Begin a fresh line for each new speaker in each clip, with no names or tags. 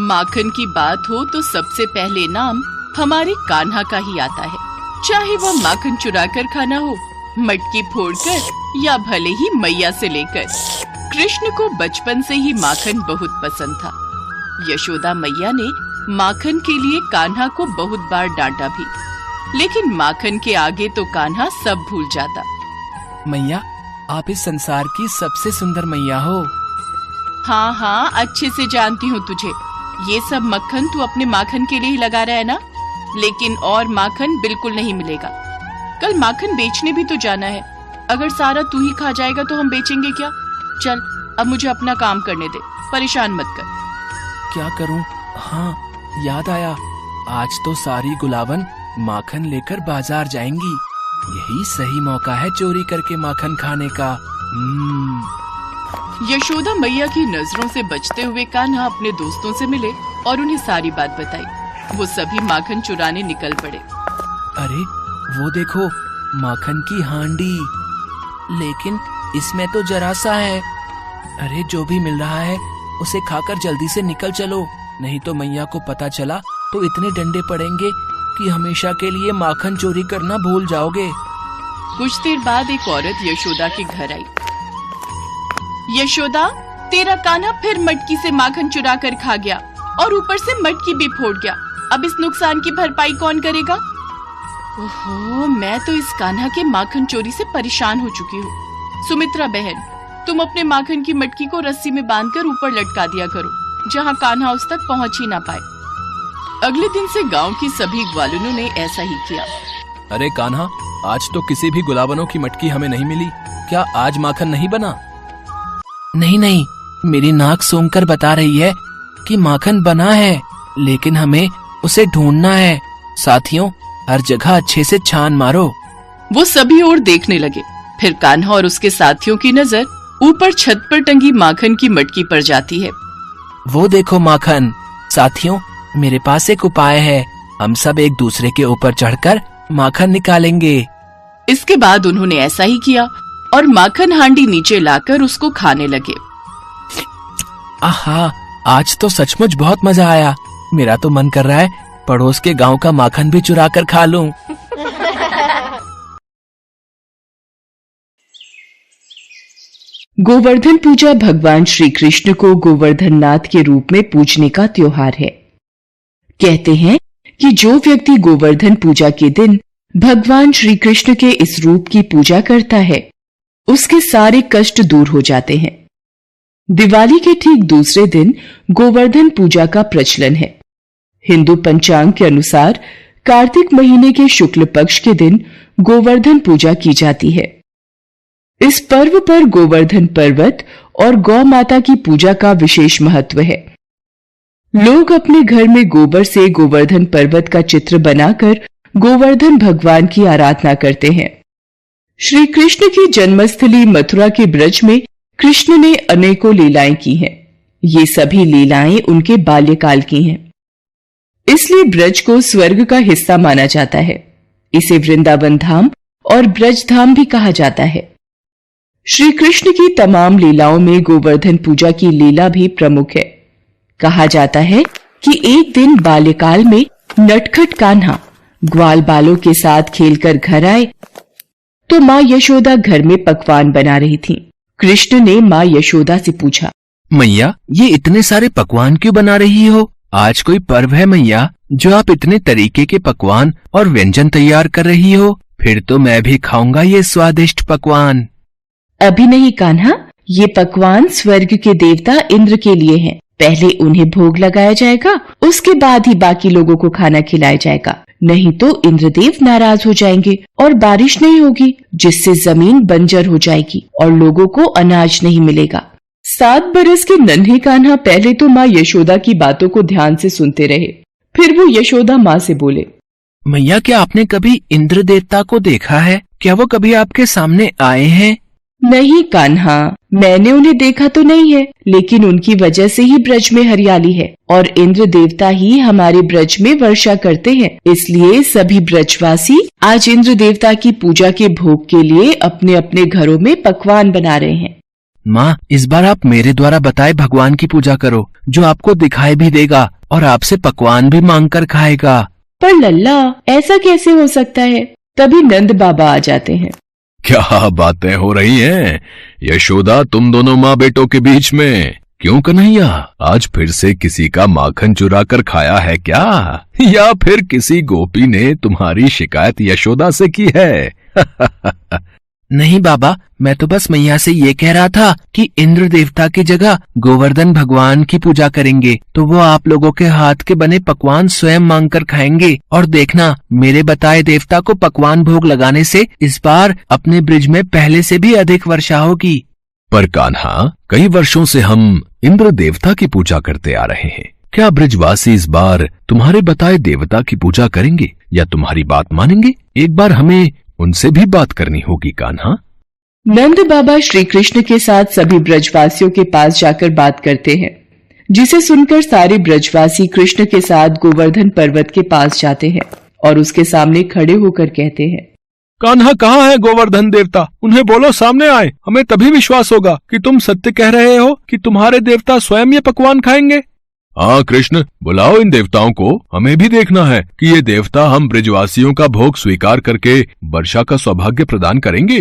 माखन की बात हो तो सबसे पहले नाम हमारे कान्हा का ही आता है। चाहे वह माखन चुरा कर खाना हो, मटकी फोड़कर या भले ही मैया से लेकर। कृष्ण को बचपन से ही माखन बहुत पसंद था। यशोदा मैया ने माखन के लिए कान्हा को बहुत बार डांटा भी, लेकिन माखन के आगे तो कान्हा सब भूल जाता।
मैया, आप इस संसार की सबसे सुंदर मैया हो।
हाँ हाँ, अच्छे से जानती हूँ तुझे। ये सब मक्खन तू अपने माखन के लिए ही लगा रहा है ना? लेकिन और माखन बिल्कुल नहीं मिलेगा। कल माखन बेचने भी तो जाना है। अगर सारा तू ही खा जाएगा तो हम बेचेंगे क्या? चल अब मुझे अपना काम करने दे, परेशान मत कर।
क्या करूं? हाँ, याद आया, आज तो सारी गुलाबन माखन लेकर बाजार जाएंगी। यही सही मौका है चोरी करके माखन खाने का।
यशोदा मैया की नजरों से बचते हुए कान्हा अपने दोस्तों से मिले और उन्हें सारी बात बताई। वो सभी माखन चुराने निकल पड़े।
अरे वो देखो, माखन की हांडी, लेकिन इसमें तो जरा सा है। अरे जो भी मिल रहा है उसे खाकर जल्दी से निकल चलो, नहीं तो मैया को पता चला तो इतने डंडे पड़ेंगे कि हमेशा के लिए माखन चोरी करना भूल जाओगे।
कुछ देर बाद एक औरत यशोदा के घर आई। यशोदा, तेरा कान्हा फिर मटकी से माखन चुरा कर खा गया और ऊपर से मटकी भी फोड़ गया। अब इस नुकसान की भरपाई कौन करेगा? ओहो, मैं तो इस कान्हा के माखन चोरी से परेशान हो चुकी हूँ। सुमित्रा बहन, तुम अपने माखन की मटकी को रस्सी में बांधकर ऊपर लटका दिया करो, जहाँ कान्हा उस तक पहुँच ही ना पाए। अगले दिन से गांव की सभी ग्वालिनों ने ऐसा ही किया।
अरे कान्हा, आज तो किसी भी गुलाबनों की मटकी हमें नहीं मिली। क्या आज माखन नहीं बना? नहीं, मेरी नाक सूंघकर बता रही है कि माखन बना है, लेकिन हमें उसे ढूंढना है। साथियों, हर जगह अच्छे से छान मारो।
वो सभी ओर देखने लगे। फिर कान्हा और उसके साथियों की नजर ऊपर छत पर टंगी माखन की मटकी पर जाती है।
वो देखो माखन। साथियों, मेरे पास एक उपाय है। हम सब एक दूसरे के ऊपर चढ़कर माखन निकालेंगे।
इसके बाद उन्होंने ऐसा ही किया और माखन हांडी नीचे लाकर उसको खाने लगे।
आहा, आज तो सचमुच बहुत मजा आया। मेरा तो मन कर रहा है पड़ोस के गांव का माखन भी चुरा कर खा लूं।
गोवर्धन पूजा भगवान श्री कृष्ण को गोवर्धन नाथ के रूप में पूजने का त्योहार है। कहते हैं कि जो व्यक्ति गोवर्धन पूजा के दिन भगवान श्री कृष्ण के इस रूप की पूजा करता है, उसके सारे कष्ट दूर हो जाते हैं। दिवाली के ठीक दूसरे दिन गोवर्धन पूजा का प्रचलन है। हिंदू पंचांग के अनुसार कार्तिक महीने के शुक्ल पक्ष के दिन गोवर्धन पूजा की जाती है। इस पर्व पर गोवर्धन पर्वत और गौ माता की पूजा का विशेष महत्व है। लोग अपने घर में गोबर से गोवर्धन पर्वत का चित्र बनाकर गोवर्धन भगवान की आराधना करते हैं। श्री कृष्ण की जन्मस्थली मथुरा के ब्रज में कृष्ण ने अनेकों लीलाएं की हैं। ये सभी लीलाएं उनके बाल्यकाल की हैं। इसलिए ब्रज को स्वर्ग का हिस्सा माना जाता है। इसे वृंदावन धाम और ब्रज धाम भी कहा जाता है। श्री कृष्ण की तमाम लीलाओं में गोवर्धन पूजा की लीला भी प्रमुख है। कहा जाता है कि एक दिन बाल्यकाल में नटखट कान्हा ग्वाल बालों के साथ खेलकर घर आए तो माँ यशोदा घर में पकवान बना रही थीं। कृष्ण ने माँ यशोदा से पूछा,
मैया, ये इतने सारे पकवान क्यों बना रही हो? आज कोई पर्व है मैया, जो आप इतने तरीके के पकवान और व्यंजन तैयार कर रही हो? फिर तो मैं भी खाऊंगा ये स्वादिष्ट पकवान।
अभी नहीं कान्हा, ये पकवान स्वर्ग के देवता इंद्र के लिए हैं। पहले उन्हें भोग लगाया जाएगा, उसके बाद ही बाकी लोगों को खाना खिलाया जाएगा। नहीं तो इंद्रदेव नाराज हो जाएंगे और बारिश नहीं होगी, जिससे जमीन बंजर हो जाएगी और लोगों को अनाज नहीं मिलेगा। 7 बरस के नन्हे कान्हा पहले तो माँ यशोदा की बातों को ध्यान से सुनते रहे। फिर वो यशोदा माँ से बोले,
मैया, क्या आपने कभी इंद्र देवता को देखा है? क्या वो कभी आपके सामने आए हैं?
नहीं कान्हा, मैंने उन्हें देखा तो नहीं है, लेकिन उनकी वजह से ही ब्रज में हरियाली है और इंद्र देवता ही हमारे ब्रज में वर्षा करते हैं। इसलिए सभी ब्रजवासी आज इंद्र देवता की पूजा के भोग के लिए अपने अपने घरों में पकवान बना रहे हैं।
माँ, इस बार आप मेरे द्वारा बताए भगवान की पूजा करो, जो आपको दिखाई भी देगा और आपसे पकवान भी मांग कर खाएगा।
पर लल्ला, ऐसा कैसे हो सकता है? तभी नंद बाबा आ जाते हैं।
क्या बातें हो रही हैं यशोदा, तुम दोनों माँ बेटों के बीच में? क्यों कन्हैया, आज फिर से किसी का माखन चुरा कर खाया है क्या? या फिर किसी गोपी ने तुम्हारी शिकायत यशोदा से की है?
नहीं बाबा, मैं तो बस मैया से ये कह रहा था कि इंद्र देवता की जगह गोवर्धन भगवान की पूजा करेंगे तो वो आप लोगों के हाथ के बने पकवान स्वयं मांग कर खाएंगे, और देखना मेरे बताए देवता को पकवान भोग लगाने से इस बार अपने ब्रिज में पहले से भी अधिक वर्षा होगी।
पर कान्हा, कई वर्षों से हम इंद्र देवता की पूजा करते आ रहे हैं। क्या ब्रिजवासी इस बार तुम्हारे बताए देवता की पूजा करेंगे या तुम्हारी बात मानेंगे? एक बार हमें उनसे भी बात करनी होगी कान्हा।
नंद बाबा श्री कृष्ण के साथ सभी ब्रजवासियों के पास जाकर बात करते हैं, जिसे सुनकर सारे ब्रजवासी कृष्ण के साथ गोवर्धन पर्वत के पास जाते हैं और उसके सामने खड़े होकर कहते हैं,
कान्हा, कहाँ है गोवर्धन देवता? उन्हें बोलो सामने आए, हमें तभी विश्वास होगा कि तुम सत्य कह रहे हो कि तुम्हारे देवता स्वयं ये पकवान खाएंगे। हाँ कृष्ण, बुलाओ इन देवताओं को, हमें भी देखना है कि ये देवता हम ब्रिजवासियों का भोग स्वीकार करके वर्षा का सौभाग्य प्रदान करेंगे।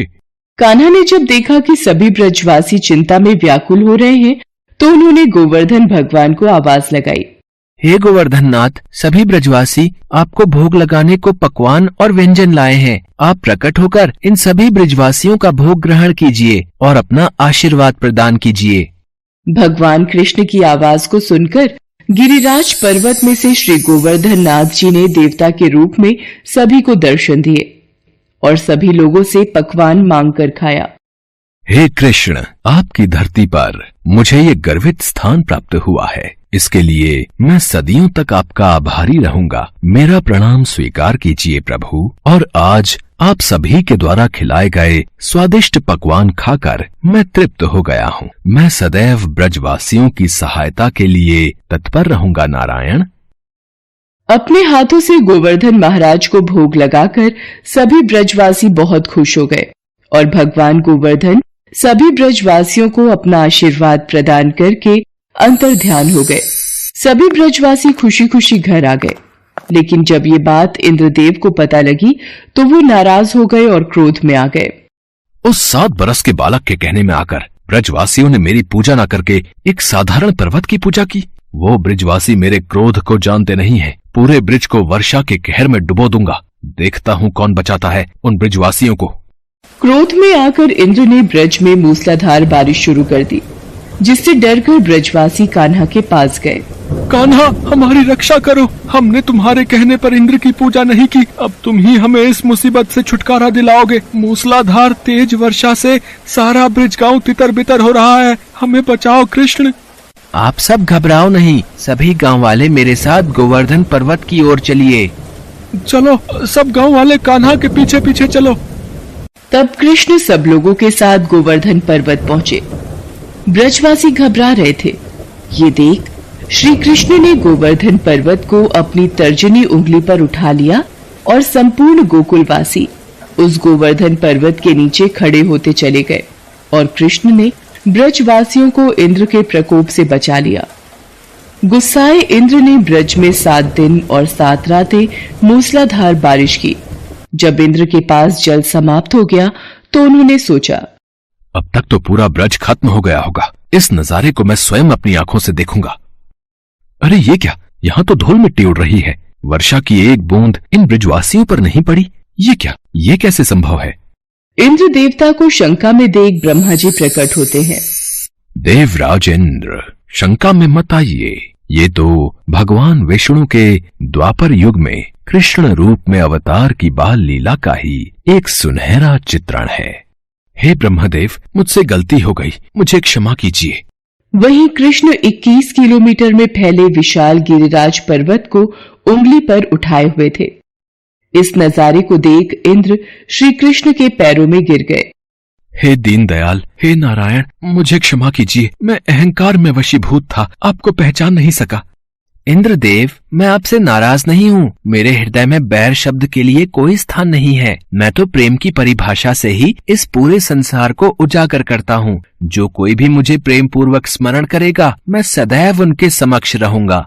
कान्हा ने जब देखा कि सभी ब्रजवासी चिंता में व्याकुल हो रहे हैं तो उन्होंने गोवर्धन भगवान को आवाज लगाई,
हे गोवर्धन नाथ, सभी ब्रजवासी आपको भोग लगाने को पकवान और व्यंजन लाए हैं। आप प्रकट होकर इन सभी ब्रजवासियों का भोग ग्रहण कीजिए और अपना आशीर्वाद प्रदान कीजिए।
भगवान कृष्ण की आवाज को सुनकर गिरिराज पर्वत में से श्री गोवर्धन नाथ जी ने देवता के रूप में सभी को दर्शन दिए और सभी लोगों से पकवान मांगकर खाया।
हे कृष्ण, आपकी धरती पर मुझे ये गर्वित स्थान प्राप्त हुआ है। इसके लिए मैं सदियों तक आपका आभारी रहूंगा। मेरा प्रणाम स्वीकार कीजिए प्रभु। और आज आप सभी के द्वारा खिलाए गए स्वादिष्ट पकवान खाकर मैं तृप्त हो गया हूँ। मैं सदैव ब्रजवासियों की सहायता के लिए तत्पर रहूंगा नारायण।
अपने हाथों से गोवर्धन महाराज को भोग लगाकर सभी ब्रजवासी बहुत खुश हो गए और भगवान गोवर्धन सभी ब्रजवासियों को अपना आशीर्वाद प्रदान करके अंतर ध्यान हो गए। सभी ब्रजवासी खुशी खुशी घर आ गए, लेकिन जब ये बात इंद्रदेव को पता लगी तो वो नाराज हो गए और क्रोध में आ गए।
उस 7 बरस के बालक के कहने में आकर ब्रजवासियों ने मेरी पूजा न करके एक साधारण पर्वत की पूजा की। वो ब्रजवासी मेरे क्रोध को जानते नहीं है। पूरे ब्रिज को वर्षा के कहर में डुबो दूंगा। देखता हूँ कौन बचाता है उन ब्रजवासियों को।
क्रोध में आकर इंद्र ने ब्रज में मूसलाधार बारिश शुरू कर दी, जिससे डरकर ब्रजवासी कान्हा के पास गए।
कान्हा, हमारी रक्षा करो। हमने तुम्हारे कहने पर इंद्र की पूजा नहीं की। अब तुम ही हमें इस मुसीबत से छुटकारा दिलाओगे। मूसलाधार तेज वर्षा से सारा ब्रिज गांव तितर बितर हो रहा है। हमें बचाओ कृष्ण।
आप सब घबराओ नहीं, सभी गांव वाले मेरे साथ गोवर्धन पर्वत की ओर चलिए।
चलो, सब गांव वाले कान्हा के पीछे पीछे चलो।
तब कृष्ण सब लोगों के साथ गोवर्धन पर्वत पहुँचे। ब्रजवासी घबरा रहे थे। ये देख श्री कृष्ण ने गोवर्धन पर्वत को अपनी तर्जनी उंगली पर उठा लिया और संपूर्ण गोकुलवासी उस गोवर्धन पर्वत के नीचे खड़े होते चले गए और कृष्ण ने ब्रजवासियों को इंद्र के प्रकोप से बचा लिया। गुस्साए इंद्र ने ब्रज में 7 दिन और 7 रातें मूसलाधार बारिश की। जब इंद्र के पास जल समाप्त हो गया तो उन्होंने सोचा,
अब तक तो पूरा ब्रज खत्म हो गया होगा। इस नजारे को मैं स्वयं अपनी आंखों से देखूंगा। अरे ये क्या, यहाँ तो धूल मिट्टी उड़ रही है। वर्षा की एक बूंद इन ब्रजवासियों पर नहीं पड़ी। ये क्या, ये कैसे संभव है?
इंद्र देवता को शंका में देख ब्रह्मा जी प्रकट होते हैं।
देवराज इंद्र, शंका में मत आइए। ये तो भगवान विष्णु के द्वापर युग में कृष्ण रूप में अवतार की बाल लीला का ही एक सुनहरा चित्रण है। हे ब्रह्मदेव, मुझसे गलती हो गई, मुझे क्षमा कीजिए।
वहीं कृष्ण 21 किलोमीटर में फैले विशाल गिरिराज पर्वत को उंगली पर उठाए हुए थे। इस नजारे को देख इंद्र श्री कृष्ण के पैरों में गिर गए।
हे दीनदयाल, हे नारायण, मुझे क्षमा कीजिए। मैं अहंकार में वशीभूत था, आपको पहचान नहीं सका। इंद्रदेव, मैं आपसे नाराज नहीं हूँ। मेरे हृदय में बैर शब्द के लिए कोई स्थान नहीं है। मैं तो प्रेम की परिभाषा से ही इस पूरे संसार को उजागर करता हूँ। जो कोई भी मुझे प्रेम पूर्वक स्मरण करेगा, मैं सदैव उनके समक्ष रहूंगा।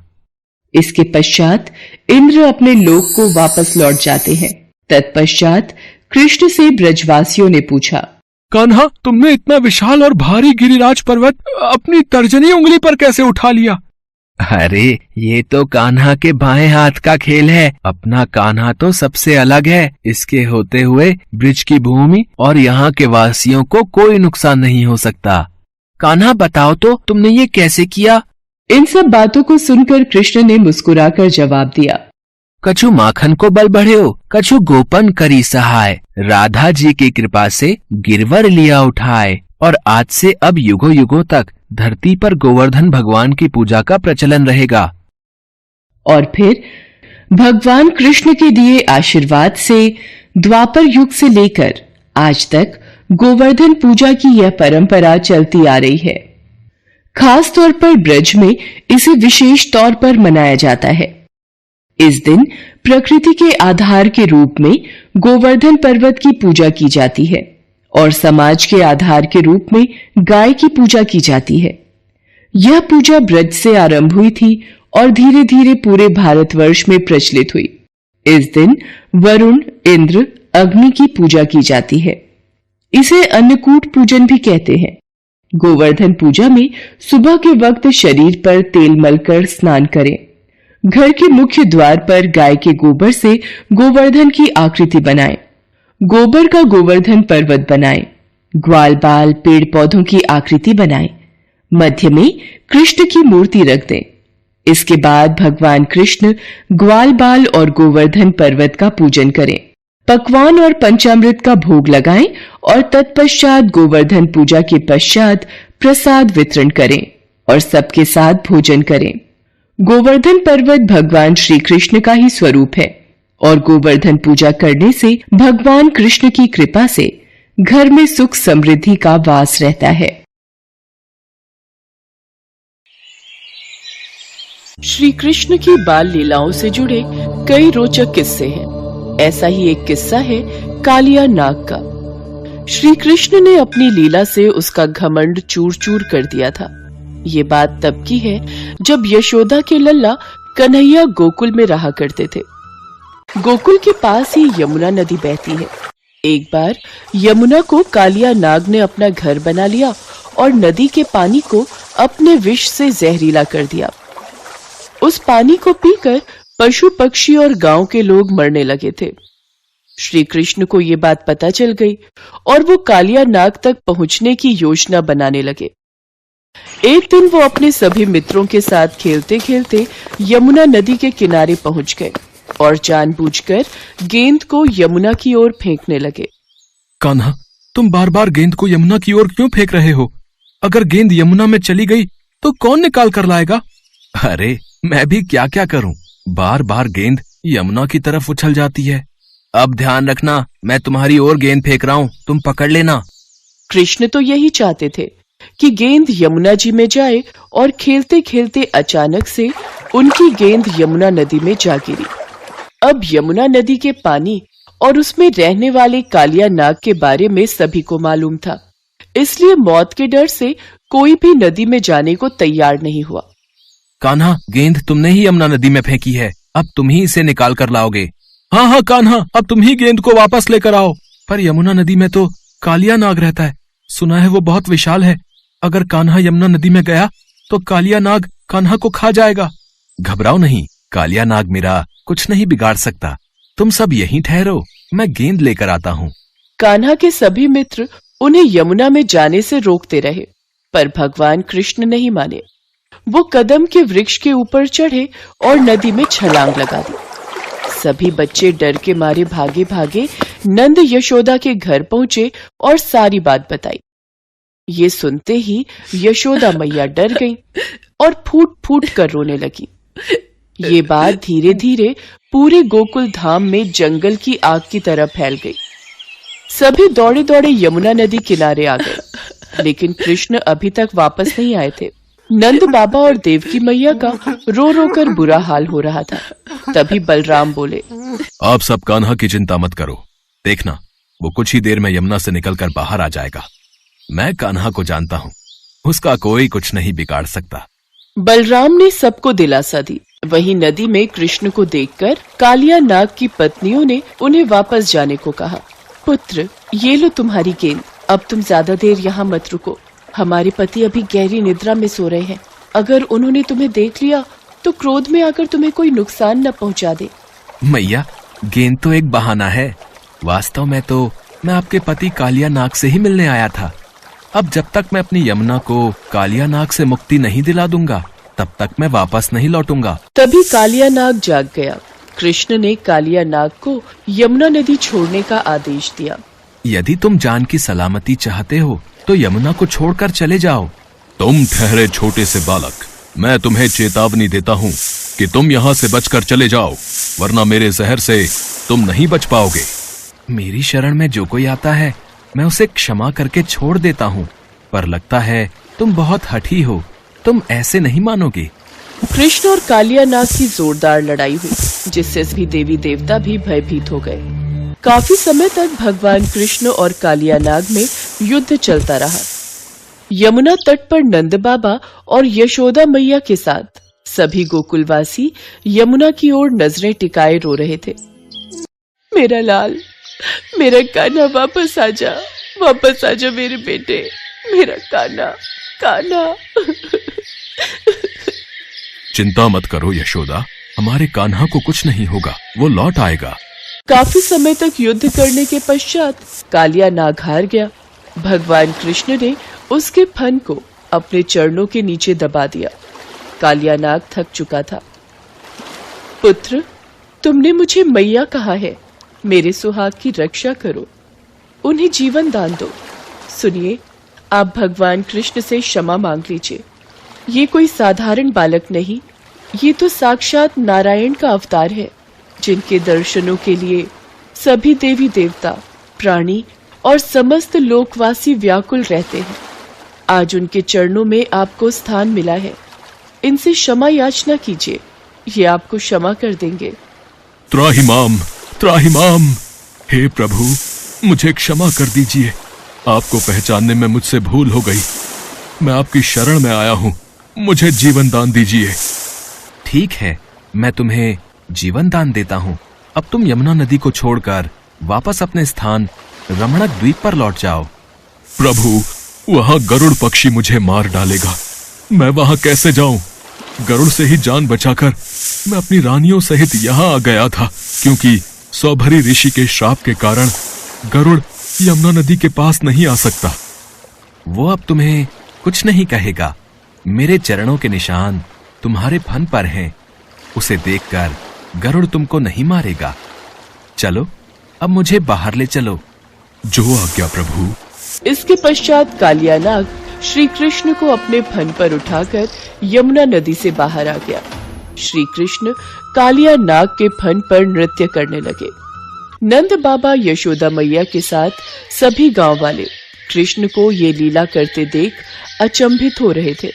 इसके पश्चात इंद्र अपने लोक को वापस लौट जाते हैं। तत्पश्चात कृष्ण से ब्रजवासियों ने पूछा,
कान्हा, तुमने इतना विशाल और भारी गिरिराज पर्वत अपनी तर्जनी उंगली पर कैसे उठा लिया?
अरे, ये तो कान्हा के बाएं हाथ का खेल है। अपना कान्हा तो सबसे अलग है। इसके होते हुए ब्रिज की भूमि और यहाँ के वासियों को कोई नुकसान नहीं हो सकता। कान्हा, बताओ तो तुमने ये कैसे किया?
इन सब बातों को सुनकर कृष्ण ने मुस्कुराकर जवाब दिया,
कछु माखन को बल बढ़्यो, कछु गोपन करी सहाय। राधा जी की कृपा से गिरवर लिया उठाए, और आज से अब युगों युगों तक धरती पर गोवर्धन भगवान की पूजा का प्रचलन रहेगा।
और फिर भगवान कृष्ण के दिए आशीर्वाद से द्वापर युग से लेकर आज तक गोवर्धन पूजा की यह परंपरा चलती आ रही है। खास तौर पर ब्रज में इसे विशेष तौर पर मनाया जाता है। इस दिन प्रकृति के आधार के रूप में गोवर्धन पर्वत की पूजा की जाती है और समाज के आधार के रूप में गाय की पूजा की जाती है। यह पूजा ब्रज से आरंभ हुई थी और धीरे धीरे पूरे भारतवर्ष में प्रचलित हुई। इस दिन वरुण, इंद्र, अग्नि की पूजा की जाती है। इसे अन्नकूट पूजन भी कहते हैं। गोवर्धन पूजा में सुबह के वक्त शरीर पर तेल मलकर स्नान करें। घर के मुख्य द्वार पर गाय के गोबर से गोवर्धन की आकृति बनाएं। गोबर का गोवर्धन पर्वत बनाएं। ग्वाल बाल पेड़ पौधों की आकृति बनाएं। मध्य में कृष्ण की मूर्ति रख दें। इसके बाद भगवान कृष्ण ग्वाल बाल और गोवर्धन पर्वत का पूजन करें। पकवान और पंचामृत का भोग लगाएं और तत्पश्चात गोवर्धन पूजा के पश्चात प्रसाद वितरण करें और सबके साथ भोजन करें। गोवर्धन पर्वत भगवान श्री कृष्ण का ही स्वरूप है और गोवर्धन पूजा करने से भगवान कृष्ण की कृपा से घर में सुख समृद्धि का वास रहता है। श्री कृष्ण की बाल लीलाओं से जुड़े कई रोचक किस्से हैं। ऐसा ही एक किस्सा है कालिया नाग का। श्री कृष्ण ने अपनी लीला से उसका घमंड चूर चूर कर दिया था। ये बात तब की है जब यशोदा के लल्ला कन्हैया गोकुल में रहा करते थे। गोकुल के पास ही यमुना नदी बहती है। एक बार यमुना को कालिया नाग ने अपना घर बना लिया और नदी के पानी को अपने विष से जहरीला कर दिया। उस पानी को पीकर पशु पक्षी और गांव के लोग मरने लगे थे। श्री कृष्ण को ये बात पता चल गई और वो कालिया नाग तक पहुंचने की योजना बनाने लगे। एक दिन वो अपने सभी मित्रों के साथ खेलते खेलते यमुना नदी के किनारे पहुंच गए और जानबूझकर गेंद को यमुना की ओर फेंकने लगे।
कान्हा, तुम बार बार गेंद को यमुना की ओर क्यों फेंक रहे हो? अगर गेंद यमुना में चली गई तो कौन निकाल कर लाएगा?
अरे, मैं भी क्या क्या करूं? बार बार गेंद यमुना की तरफ उछल जाती है। अब ध्यान रखना, मैं तुम्हारी ओर गेंद फेंक रहा हूं, तुम पकड़ लेना।
कृष्ण तो यही चाहते थे कि गेंद यमुना जी में जाए और खेलते खेलते अचानक से उनकी गेंद यमुना नदी में जा गिरी। अब यमुना नदी के पानी और उसमें रहने वाले कालिया नाग के बारे में सभी को मालूम था, इसलिए मौत के डर से कोई भी नदी में जाने को तैयार नहीं हुआ।
कान्हा, गेंद तुमने ही यमुना नदी में फेंकी है, अब तुम ही इसे निकाल कर लाओगे।
हाँ हाँ कान्हा, अब तुम ही गेंद को वापस लेकर आओ। पर यमुना नदी में तो कालिया नाग रहता है, सुना है वो बहुत विशाल है। अगर कान्हा यमुना नदी में गया तो कालिया नाग कान्हा को खा जाएगा।
घबराओ नहीं, कालिया नाग मेरा कुछ नहीं बिगाड़ सकता। तुम सब यहीं ठहरो, मैं गेंद लेकर आता हूँ।
कान्हा के सभी मित्र उन्हें यमुना में जाने से रोकते रहे, पर भगवान कृष्ण नहीं माने। वो कदम के वृक्ष के ऊपर चढ़े और नदी में छलांग लगा दी। सभी बच्चे डर के मारे भागे भागे नंद यशोदा के घर पहुंचे और सारी बात बताई। ये सुनते ही यशोदा मैया डर गईं और फूट फूट कर रोने लगी। ये बात धीरे धीरे पूरे गोकुल धाम में जंगल की आग की तरह फैल गई। सभी दौड़े दौड़े यमुना नदी किनारे आ गए, लेकिन कृष्ण अभी तक वापस नहीं आए थे। नंद बाबा और देवकी मैया का रो रो कर बुरा हाल हो रहा था। तभी बलराम बोले,
आप सब कान्हा की चिंता मत करो, देखना वो कुछ ही देर में यमुना से निकलकर बाहर आ जाएगा। मैं कान्हा को जानता हूँ, उसका कोई कुछ नहीं बिगाड़ सकता।
बलराम ने सबको दिलासा दी। वहीं नदी में कृष्ण को देखकर कालिया नाग की पत्नियों ने उन्हें वापस जाने को कहा। पुत्र, ये लो तुम्हारी गेंद, अब तुम ज्यादा देर यहाँ मत रुको। हमारे पति अभी गहरी निद्रा में सो रहे हैं। अगर उन्होंने तुम्हें देख लिया तो क्रोध में आकर तुम्हें कोई नुकसान न पहुँचा दे।
मैया, गेंद तो एक बहाना है। वास्तव में तो मैं आपके पति कालिया नाग से ही मिलने आया था। अब जब तक मैं अपनी यमुना को कालिया नाग से मुक्ति नहीं दिला दूंगा, तब तक मैं वापस नहीं लौटूंगा।
तभी कालिया नाग जाग गया। कृष्ण ने कालिया नाग को यमुना नदी छोड़ने का आदेश दिया।
यदि तुम जान की सलामती चाहते हो तो यमुना को छोड़कर चले जाओ।
तुम ठहरे छोटे से बालक, मैं तुम्हें चेतावनी देता हूँ कि तुम यहाँ से बचकर चले जाओ, वरना मेरे जहर से तुम नहीं बच पाओगे।
मेरी शरण में जो कोई आता है मैं उसे क्षमा करके छोड़ देता हूँ, पर लगता है तुम बहुत हठी हो, तुम ऐसे नहीं मानोगे।
कृष्ण और कालिया नाग की जोरदार लड़ाई हुई, जिससे सभी देवी देवता भी भयभीत हो गए। काफी समय तक भगवान कृष्ण और कालिया नाग में युद्ध चलता रहा। यमुना तट पर नंद बाबा और यशोदा मैया के साथ सभी गोकुलवासी यमुना की ओर नजरें टिकाए रो रहे थे। मेरा लाल, मेरा कान्हा, वापस आजा मेरे बेटे, मेरा कान्हा, कान्हा।
चिंता मत करो यशोदा, हमारे कान्हा को कुछ नहीं होगा, वो लौट आएगा।
काफी समय तक युद्ध करने के पश्चात कालिया नाग हार गया। भगवान कृष्ण ने उसके फन को अपने चरणों के नीचे दबा दिया। कालिया नाग थक चुका था। पुत्र, तुमने मुझे मैया कहा है, मेरे सुहाग की रक्षा करो, उन्हें जीवन दान दो। सुनिए, आप भगवान कृष्ण से क्षमा मांग लीजिए। ये कोई साधारण बालक नहीं, ये तो साक्षात नारायण का अवतार है, जिनके दर्शनों के लिए सभी देवी देवता, प्राणी और समस्त लोकवासी व्याकुल रहते हैं। आज उनके चरणों में आपको स्थान मिला है, इनसे क्षमा याचना कीजिए, ये आपको क्षमा कर देंगे।
त्राहिमाम, त्राहिमाम, हे प्रभु, मुझे क्षमा कर दीजिए, आपको पहचानने में मुझसे भूल हो गई। मैं आपकी शरण में आया हूँ, मुझे जीवन दान दीजिए।
ठीक है, मैं तुम्हें जीवन दान देता हूँ। अब तुम यमुना नदी को छोड़कर वापस अपने स्थान रमणक द्वीप पर लौट जाओ।
प्रभु, वहाँ गरुड़ पक्षी मुझे मार डालेगा, मैं वहाँ कैसे जाऊं? गरुड़ से ही जान बचाकर मैं अपनी रानियों सहित यहाँ आ गया था, क्योंकि सौभरी ऋषि के श्राप के कारण गरुड़ यमुना नदी के पास नहीं आ सकता।
वो अब तुम्हें कुछ नहीं कहेगा। मेरे चरणों के निशान तुम्हारे फन पर हैं, उसे देखकर गरुड़ तुमको नहीं मारेगा। चलो, अब मुझे बाहर ले चलो।
जो आज्ञा प्रभु।
इसके पश्चात कालिया नाग श्री कृष्ण को अपने फन पर उठाकर यमुना नदी से बाहर आ गया। श्री कृष्ण कालिया नाग के फन पर नृत्य करने लगे। नंद बाबा यशोदा मैया के साथ सभी गांव वाले कृष्ण को ये लीला करते देख अचंभित हो रहे थे।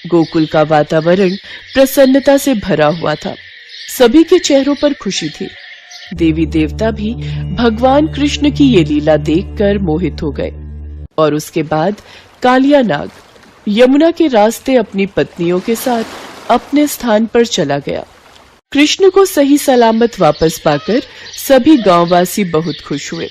गोकुल का वातावरण प्रसन्नता से भरा हुआ था। सभी के चेहरों पर खुशी थी। देवी देवता भी भगवान कृष्ण की ये लीला देखकर मोहित हो गए। और उसके बाद कालिया नाग यमुना के रास्ते अपनी पत्नियों के साथ अपने स्थान पर चला गया। कृष्ण को सही सलामत वापस पाकर सभी गांववासी बहुत खुश हुए।